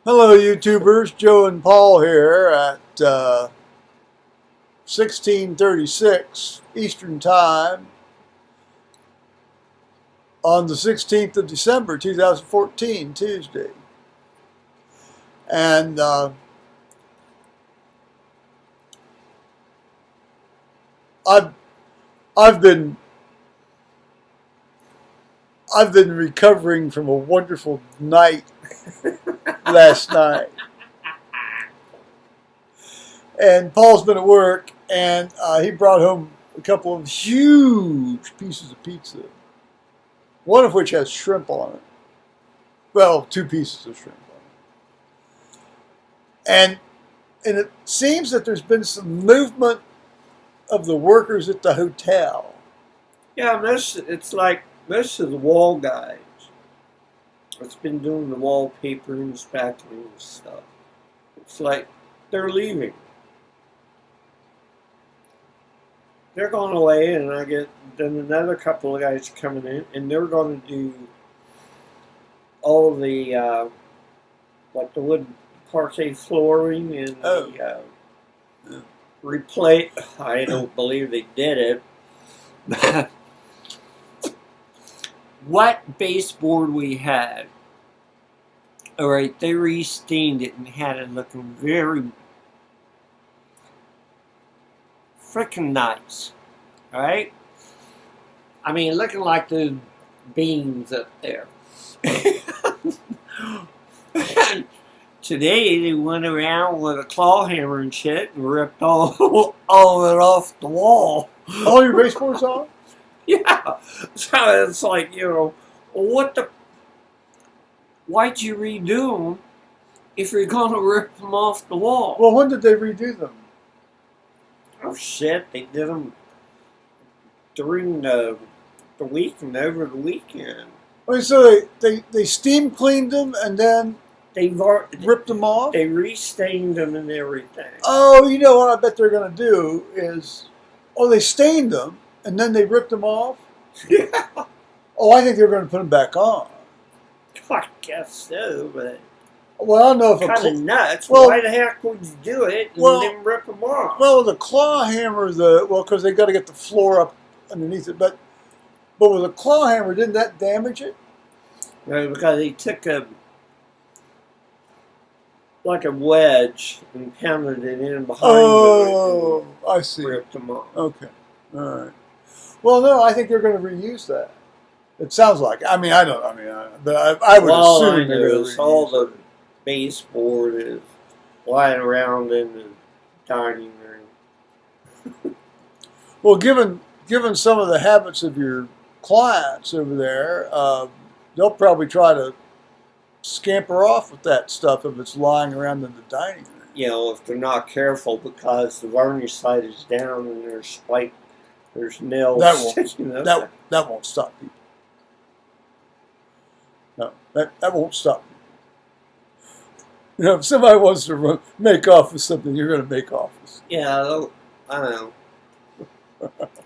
Hello, YouTubers. Joe and Paul here at 16:36 Eastern Time on the 16th of December, 2014, Tuesday. And I've been recovering from a wonderful night last night. And Paul's been at work, and he brought home a couple of huge pieces of pizza, one of which has shrimp on it. Well, 2 pieces of shrimp on it. And it seems that there's been some movement of the workers at the hotel. Yeah, it's like most of the wall guys. It's been doing the wallpaper and spackling and stuff. It's like they're leaving. They're going away, and I get then another couple of guys coming in, and they're going to do all the like the wood parquet flooring and the replace. I don't believe they did it. What baseboard we had, all right, they re-stained it and had it looking very freaking nice, all right? I mean, looking like the beams up there. Today they went around with a claw hammer and shit and ripped all of it off the wall. All your baseboards off? Yeah, so it's like, why'd you redo them if you're going to rip them off the wall? Well, when did they redo them? Oh, shit, they did them during the weekend, over the weekend. I so they steam cleaned them and then they ripped them off? They re-stained them and everything. Oh, you know what I bet they're going to do is, they stained them and then they ripped them off? Yeah. Oh, I think they're going to put them back on. I guess so, but well, I don't know if kind of nuts. Well, why the heck would you do it and then rip them off? Well, the claw hammer, because they got to get the floor up underneath it. But with a claw hammer, didn't that damage it? No, because they took a wedge and pounded it in behind. Oh, I see. Ripped them off. Okay, all right. Well, no, I think they're going to reuse that. It sounds like. I mean, I don't. I mean, but I would assume they're going to reuse all the baseboard is lying around in the dining room. Well, given some of the habits of your clients over there, they'll probably try to scamper off with that stuff if it's lying around in the dining room. If they're not careful, because the varnish side is down and there's nails. That won't stop people. No, that won't stop people. If somebody wants to make off with something, you're going to make off with something. Yeah, I know.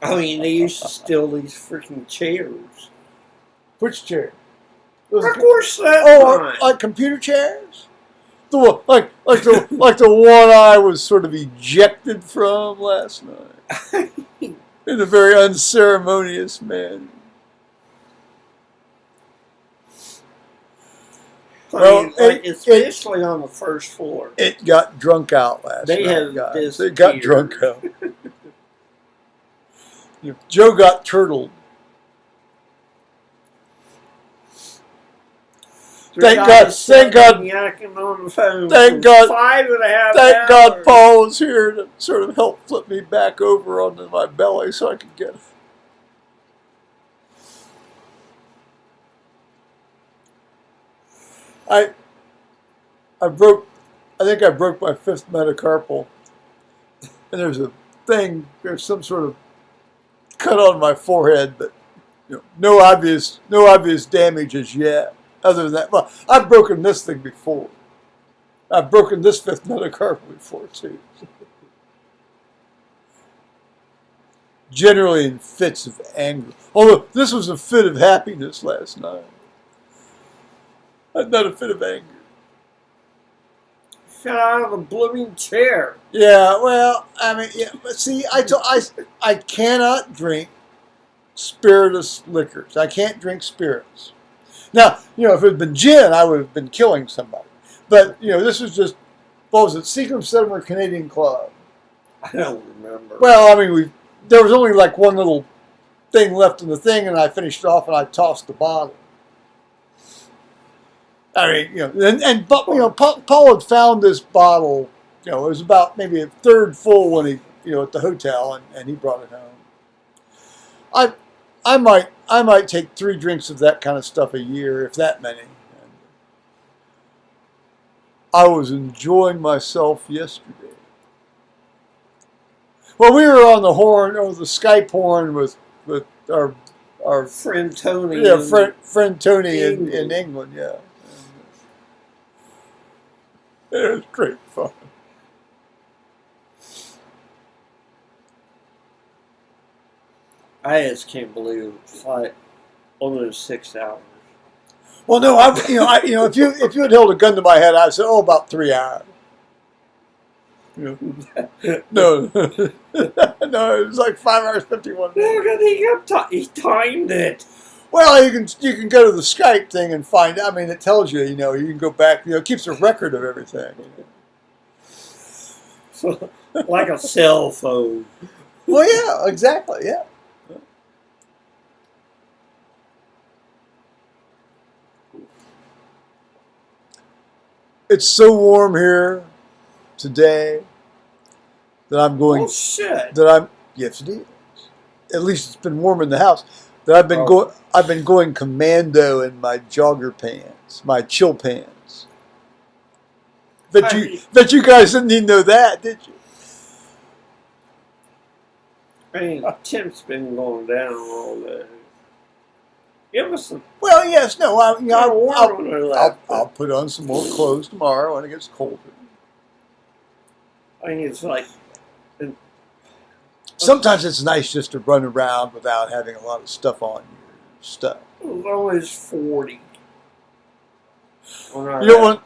I mean, they used to steal these freaking chairs. Which chair? Of course, that like computer chairs? The one, like the one I was sort of ejected from last night in a very unceremonious manner. Well, especially on the first floor. It got drunk out last night. It got drunk out. Joe got turtled. Thank God, Thank God, Paul was here to sort of help flip me back over onto my belly so I could get it. I think I broke my 5th metacarpal, and there's some sort of cut on my forehead, but no obvious damage as yet. Other than that, well, I've broken this thing before. I've broken this 5th metacarpal before too. Generally in fits of anger. Although this was a fit of happiness last night. Not a fit of anger. fell out of a blooming chair. Yeah, well, I mean, yeah, but see, I cannot drink spirituous liquors. I can't drink spirits. Now, if it had been gin, I would have been killing somebody. But, this was just, what was it, Seagram Cinema Canadian Club. I don't remember. Well, I mean, there was only like one little thing left in the thing, and I finished off and I tossed the bottle. I mean, Paul had found this bottle, it was about maybe a third full when he, at the hotel, and he brought it home. I might take 3 drinks of that kind of stuff a year, if that many. And I was enjoying myself yesterday. Well, we were on the horn, or the Skype horn with our friend Tony. Yeah, friend Tony in England, yeah. It was great fun. I just can't believe it was like almost 6 hours. Well, no, if you had held a gun to my head, I'd say, about 3 hours. No, no, it was like 5 hours 51 minutes. No, he timed it. Well, you can go to the Skype thing and find. I mean, it tells you. You can go back. It keeps a record of everything. So, like a cell phone. Well, yeah, exactly. Yeah. It's so warm here today that I'm going. Oh shit! Yes, it is. At least it's been warm in the house. That I've been going commando in my jogger pants, my chill pants. Bet you guys didn't even know that, did you? I mean, temp's been going down all day. Give us some. Well, yes, no. I'll put on some more clothes tomorrow when it gets colder. I think it's like. Sometimes it's nice just to run around without having a lot of stuff on your stuff. It's always 40. You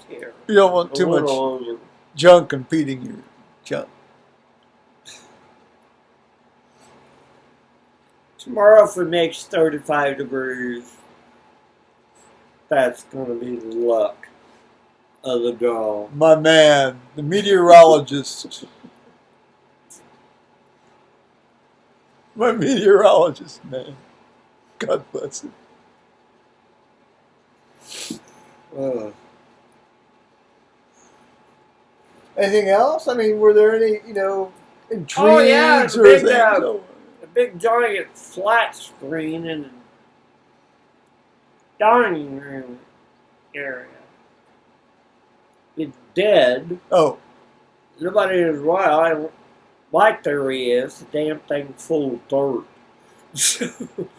don't want too much junk impeding your junk. Tomorrow, if it makes 35 degrees, that's going to be the luck of the draw. My man, the meteorologist. My meteorologist, man. God bless him. Anything else? I mean, were there any, intrigues a big giant flat screen in the dining room area. It's dead. Oh. Nobody is wild. My theory is the damn thing full of dirt.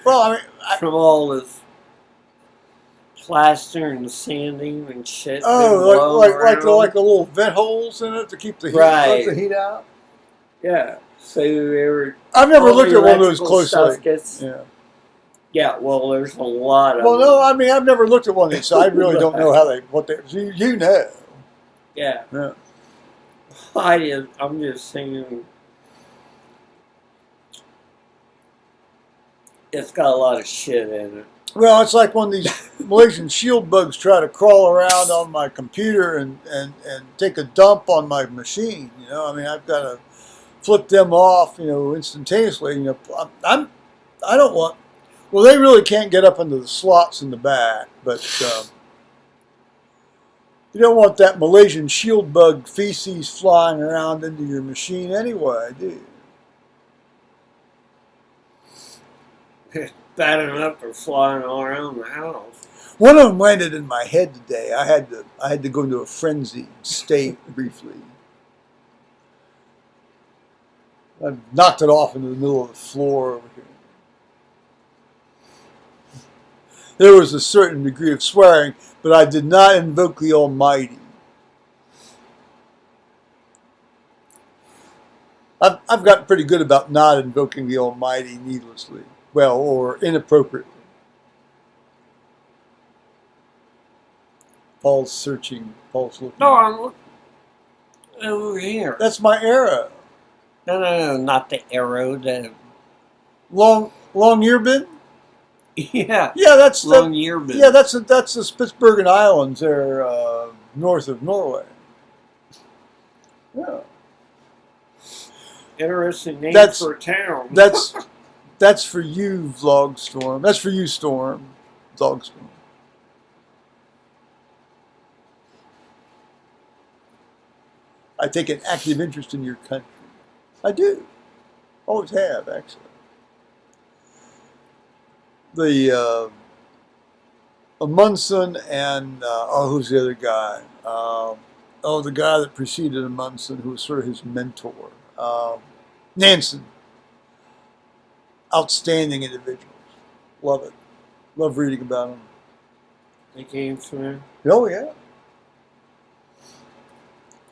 Well, I mean, from all this plaster and sanding and shit. Oh, like the little vent holes in it to keep the heat, let the heat out. Yeah. So I've never looked at one of those closely. Yeah. Well, there's a lot of. Well, no, I mean I've never looked at one of these, so I really don't know what they. You know. Yeah. Yeah. I'm just saying. It's got a lot of shit in it. Well, it's like when these Malaysian Shield Bugs try to crawl around on my computer and take a dump on my machine. I mean, I've got to flip them off, instantaneously. I don't want. Well, they really can't get up into the slots in the back, but you don't want that Malaysian Shield Bug feces flying around into your machine anyway, do you? Bad enough for flying all around the house. One of them landed in my head today. I had to go into a frenzied state briefly. I knocked it off into the middle of the floor over here. There was a certain degree of swearing, but I did not invoke the Almighty. I've gotten pretty good about not invoking the Almighty needlessly. Well, or inappropriately. Paul's searching. Paul's looking. No, I'm looking. Over here. That's my arrow. No, not the arrow. The Long ear bin? yeah, Yeah, that's long ear bin. yeah, that's the Spitsbergen Islands there, north of Norway. Yeah, Interesting name That's- for a town. that's for you, Vlogstorm. That's for you, Storm. Vlogstorm. I take an active interest in your country. I do. Always have, actually. The Amundsen and who's the other guy? The guy that preceded Amundsen, who was sort of his mentor, Nansen. Outstanding individuals. Love it. Love reading about them. They came through. Oh yeah.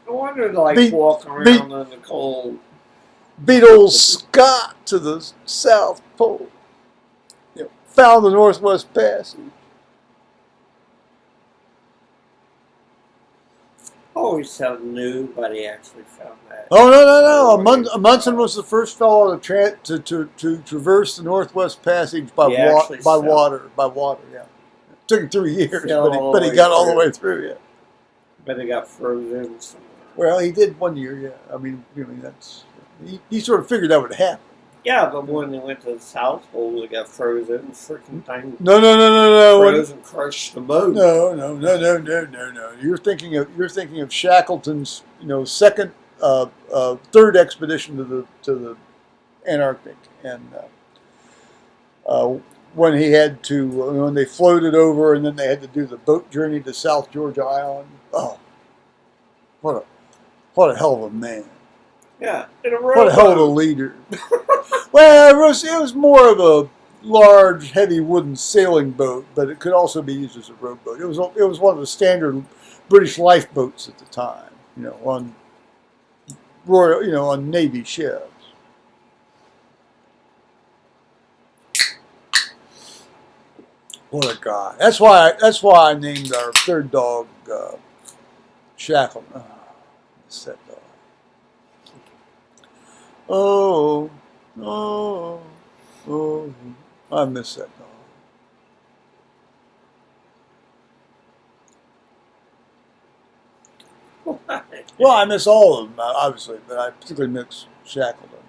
I wonder, like, Beat- walking around beat- in the cold. Beat old Scott to the South Pole. Found the Northwest Passage. Always something new, but he actually found that. Oh no! Amundsen was the first fellow to traverse the Northwest Passage by He actually water. Yeah, it took him 3 years, Sailed but he got all the way through. Yeah. But they got frozen somewhere. Well, he did 1 year. Yeah. I mean that's he sort of figured that would happen. Yeah, but when they went to the South Pole, they got frozen. Freaking thing. No. Frozen, crushed the boat. No. You're thinking of Shackleton's, third expedition to the Antarctic, and when they floated over, and then they had to do the boat journey to South Georgia Island. Oh, what a hell of a man! Yeah, in a What a hell of a leader! Well, it was more of a large, heavy wooden sailing boat, but it could also be used as a rowboat. It was one of the standard British lifeboats at the time, on on Navy ships. What a guy! That's why I named our third dog Shackleton. Oh, miss that dog. Oh, I miss that dog. Well, I miss all of them, obviously, but I particularly miss Shackleton.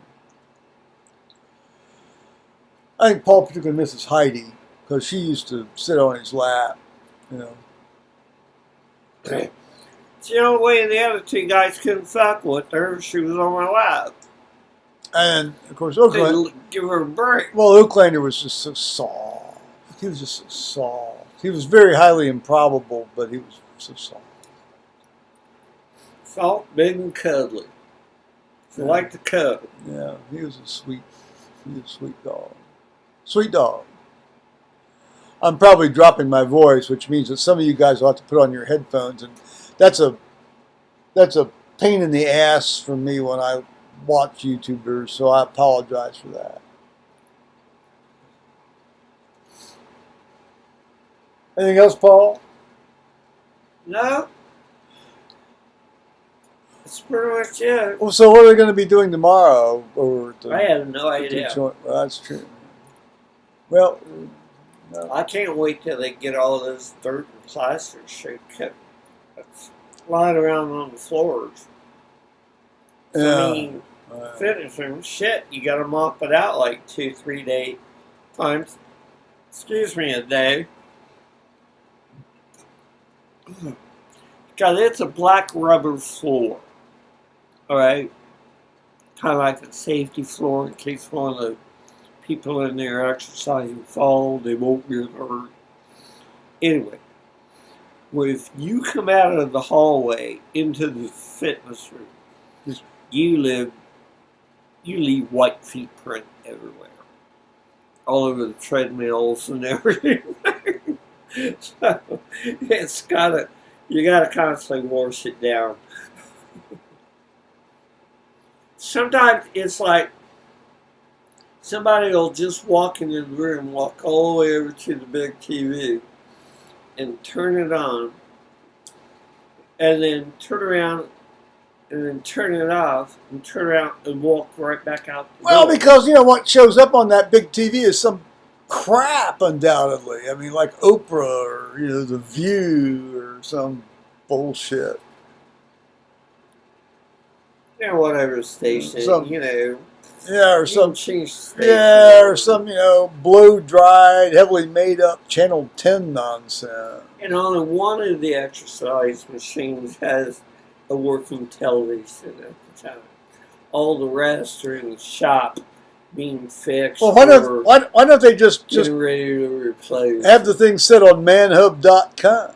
I think Paul particularly misses Heidi, because she used to sit on his lap, It's the only way the other two guys couldn't fuck with her. She was on my lap. And, of course, They Oaklander. give her a break. Well, Oaklander was just so soft. He was just so soft. He was very highly improbable, but he was so soft. Soft, big, and cuddly. She liked to cuddle. Yeah, he was a sweet dog. Sweet dog. I'm probably dropping my voice, which means that some of you guys will have to put on your headphones, and that's a pain in the ass for me when I watch YouTubers, so I apologize for that. Anything else, Paul? No. That's pretty much it. Well, so what are they going to be doing tomorrow? I have no idea. Well, that's true. Well, no. I can't wait till they get all this dirt and plaster shit that's lying around on the floors. Yeah. I mean, finish them. Shit, you got to mop it out like 2-3 times. Excuse me, a day. Because it's a black rubber floor. Alright? Kind of like a safety floor in case one of the people in there exercising fall, they won't get hurt. Anyway, if you come out of the hallway into the fitness room, you leave white feet print everywhere. All over the treadmills and everything. So you gotta constantly wash it down. Sometimes it's like somebody will just walk into the room, walk all the way over to the big TV and turn it on, and then turn around and then turn it off and turn around and walk right back out the Well, door. because, what shows up on that big TV is some crap, undoubtedly. I mean, like Oprah or, The View or some bullshit. Yeah, whatever station, Yeah, or you some, can change the station. yeah, or some, blow-dried, heavily made-up Channel 10 nonsense. And only one of the exercise machines has a working television at the time. All the rest are in the shop being fixed. Well, why don't they just getting ready to replace? Have the thing set on manhub.com?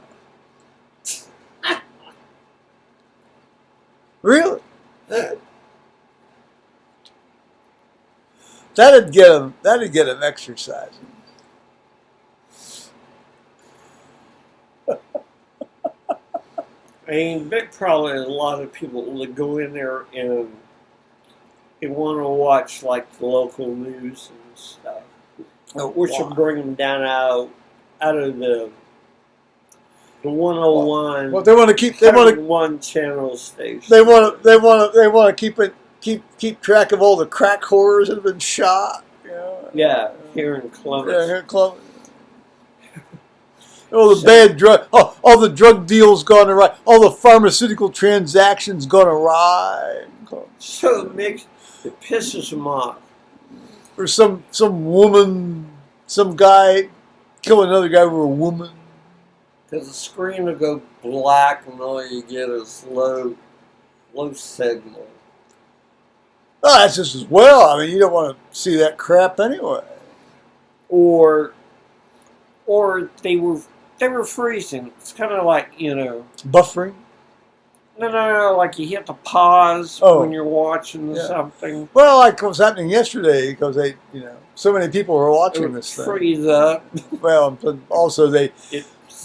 Really? That'd get them exercising. I mean, big problem is a lot of people that go in there and they want to watch like the local news and stuff, which will bring them down out of the 101. Well, they want to keep. They want to one channel station. They want to keep track of all the crack whores that have been shot. Yeah, here in Columbus. Yeah, here in Columbus. All the bad drug, all the drug deals gone awry, all the pharmaceutical transactions gone awry. So it pisses them off. Or some woman, some guy kill another guy with a woman. Because the screen will go black and all you get is low signal. Oh, that's just as well. I mean, you don't want to see that crap anyway. Or they were freezing. It's kind of like, buffering. No, like you hit the pause when you're watching something. Well, like what's happening yesterday, because they, so many people were watching this thing. Freeze up. Well, but also they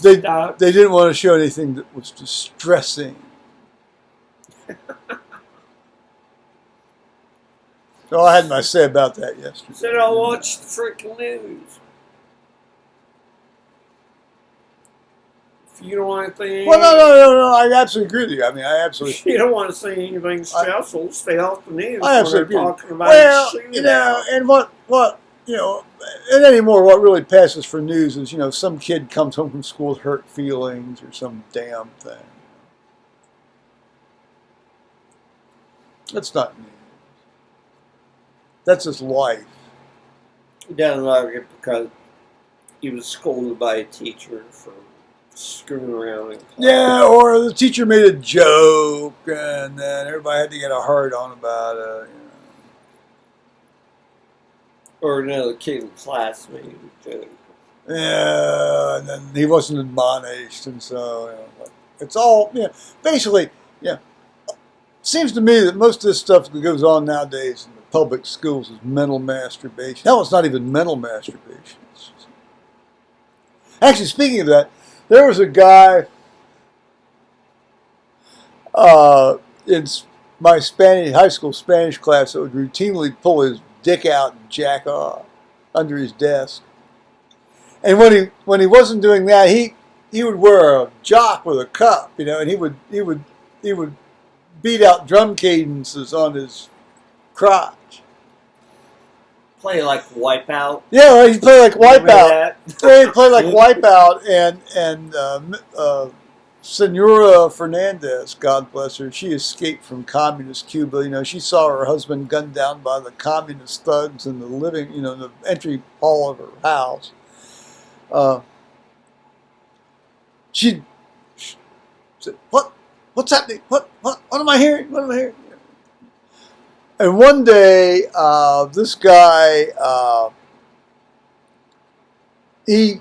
didn't want to show anything that was distressing. So I had my say about that yesterday. Said I'll watch the freaking news. If you don't want anything... Well, no, I absolutely agree with you. I mean, I absolutely... If you don't want to see anything stressful, stay off the news. I absolutely agree. Talking about and what and anymore, what really passes for news is, some kid comes home from school with hurt feelings or some damn thing. That's not news. That's his life. He doesn't like it because he was scolded by a teacher for screwing around in class. Yeah, or the teacher made a joke, and then everybody had to get a hard on about it. Or another kid in class made a joke. Yeah, and then he wasn't admonished, and so it's all basically Seems to me that most of this stuff that goes on nowadays in the public schools is mental masturbation. Hell, it's not even mental masturbation. Actually, speaking of that, there was a guy in my high school Spanish class that would routinely pull his dick out and jack off under his desk. And when he wasn't doing that, he would wear a jock with a cup, and he would beat out drum cadences on his crotch. Play like Wipeout. Yeah, he'd play like Wipeout. He'd play like Wipeout, and Senora Fernandez, God bless her, she escaped from communist Cuba. She saw her husband gunned down by the communist thugs in the the entry hall of her house. She said, What's happening? What am I hearing? What am I hearing? And one day, this guy, he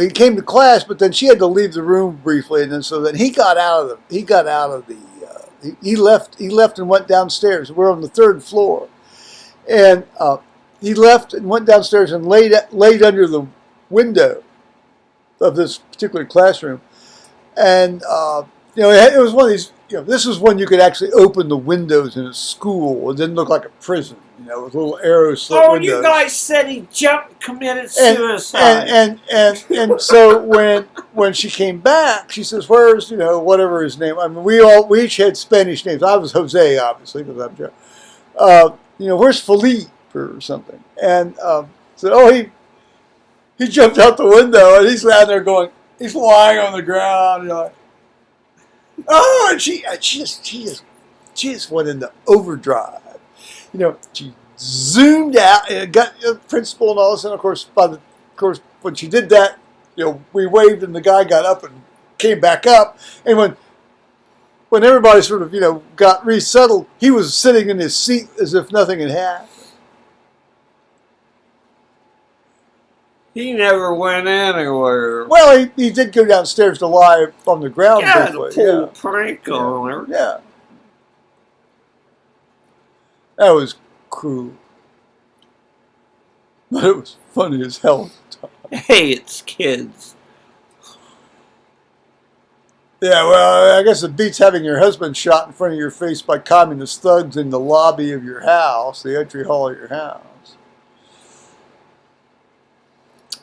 came to class, but then she had to leave the room briefly, and then he got out of the he left and went downstairs. We're on the third floor, and he left and went downstairs and laid under the window of this particular classroom, and it was one of these this is when you could actually open the windows in a school. It didn't look like a prison, with little arrow slit windows. You guys said he jumped and committed suicide. And so when she came back, she says, "Where's whatever his name?" I mean, we each had Spanish names. I was Jose, obviously, because I'm Joe. Where's Felipe or something? And said, "Oh, he jumped out the window and he's down there going." He's lying on the ground, Oh, and she just went into overdrive. She zoomed out and got the principal and all this. And of course, when she did that, we waved and the guy got up and came back up. And when everybody sort of got resettled, he was sitting in his seat as if nothing had happened. He never went anywhere. Well, he did go downstairs to lie on the ground. Yeah, to pull a prank on her. Yeah. That was cruel. But it was funny as hell. Hey, it's kids. Yeah, well, I guess it beats having your husband shot in front of your face by communist thugs in the lobby of your house, the entry hall of your house.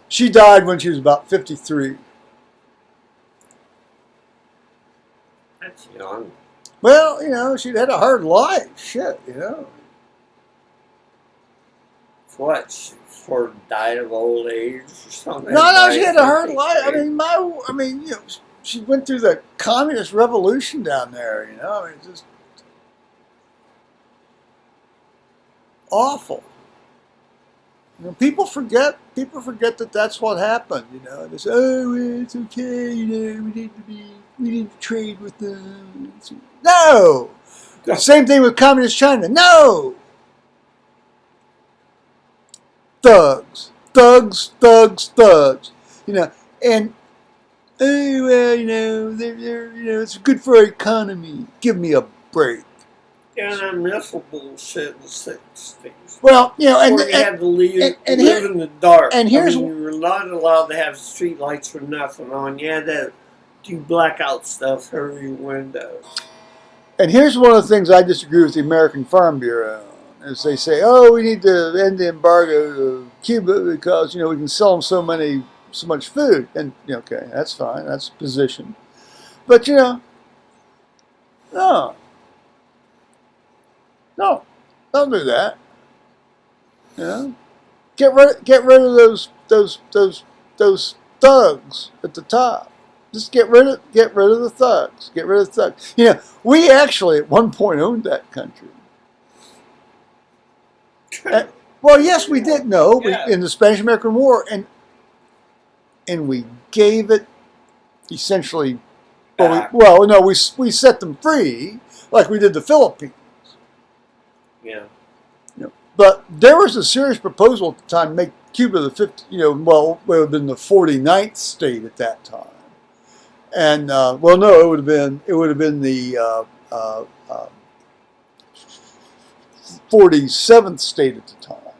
She died when she was about 53. That's young. Well, she'd had a hard life. Shit, What? She sort of died of old age or something? No, she had a hard life. I mean, she went through the communist revolution down there. Just awful. People forget that that's what happened. They say, "Oh, it's okay. We need to trade with them." No. Same thing with communist China. No. Thugs. And it's good for our economy. Give me a break. Yeah, and missile bullshit in the 60s. Well, you had to live in the dark. And you were not allowed to have street lights for nothing on. You had to do blackout stuff over your windows. And here's one of the things I disagree with the American Farm Bureau on, is they say, "Oh, we need to end the embargo to Cuba because we can sell them so much food." And okay, that's fine, that's position. But no, don't do that. Get rid of those thugs at the top. Just get rid of the thugs. Get rid of the thugs. We actually at one point owned that country. Well, yes, we did. No, in the Spanish-American War, and we gave it essentially. We set them free like we did the Philippines. Yeah. But there was a serious proposal at the time to make Cuba the 50, it would have been the 49th state at that time. And, it would have been the 47th state at the time.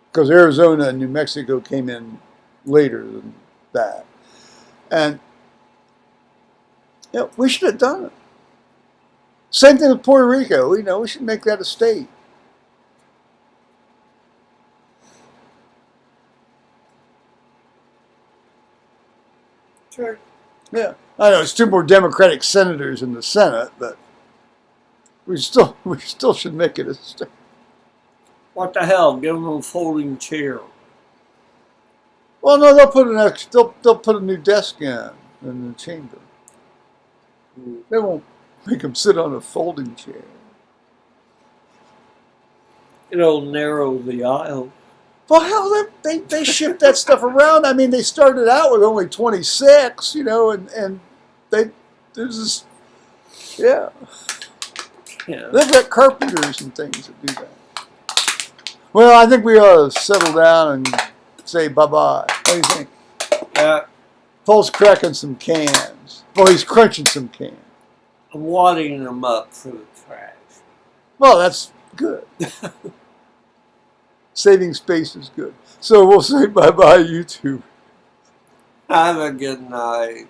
Because Arizona and New Mexico came in later than that. And, we should have done it. Same thing with Puerto Rico. We should make that a state. Sure. Yeah, I know it's 2 more Democratic senators in the Senate, but we still should make it a state. What the hell? Give them a folding chair. Well, no, they'll put a new desk in the chamber. They won't make them sit on a folding chair. It'll narrow the aisle. Well, hell, they shift that stuff around. I mean, they started out with only 26, and there's this, yeah. They've got carpenters and things that do that. Well, I think we ought to settle down and say bye-bye. What do you think? Paul's cracking some cans. Well, he's crunching some cans. I'm wadding them up for the trash. Well, that's good. Saving space is good. So we'll say bye-bye, YouTube. Have a good night.